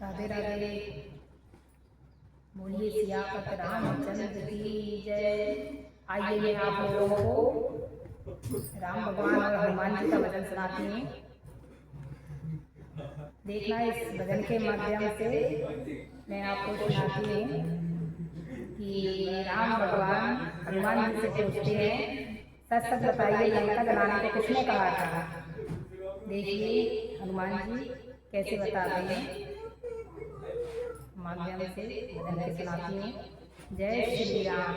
राधे राधे। बोलिए सियापत रामचंद्र की जय। आइए मैं आप लोगों को राम भगवान और हनुमान जी का भजन सुनाती हूँ। देखना इस भजन के माध्यम से मैं आपको सुनाती हूँ कि राम भगवान हनुमान जी से पूछते हैं, सच सच बताइए लंका जलाने को किसने कहा था। देखिए हनुमान जी कैसे बताते हैं, माध्यम से भजन के सुनाती हूँ। जय श्री राम।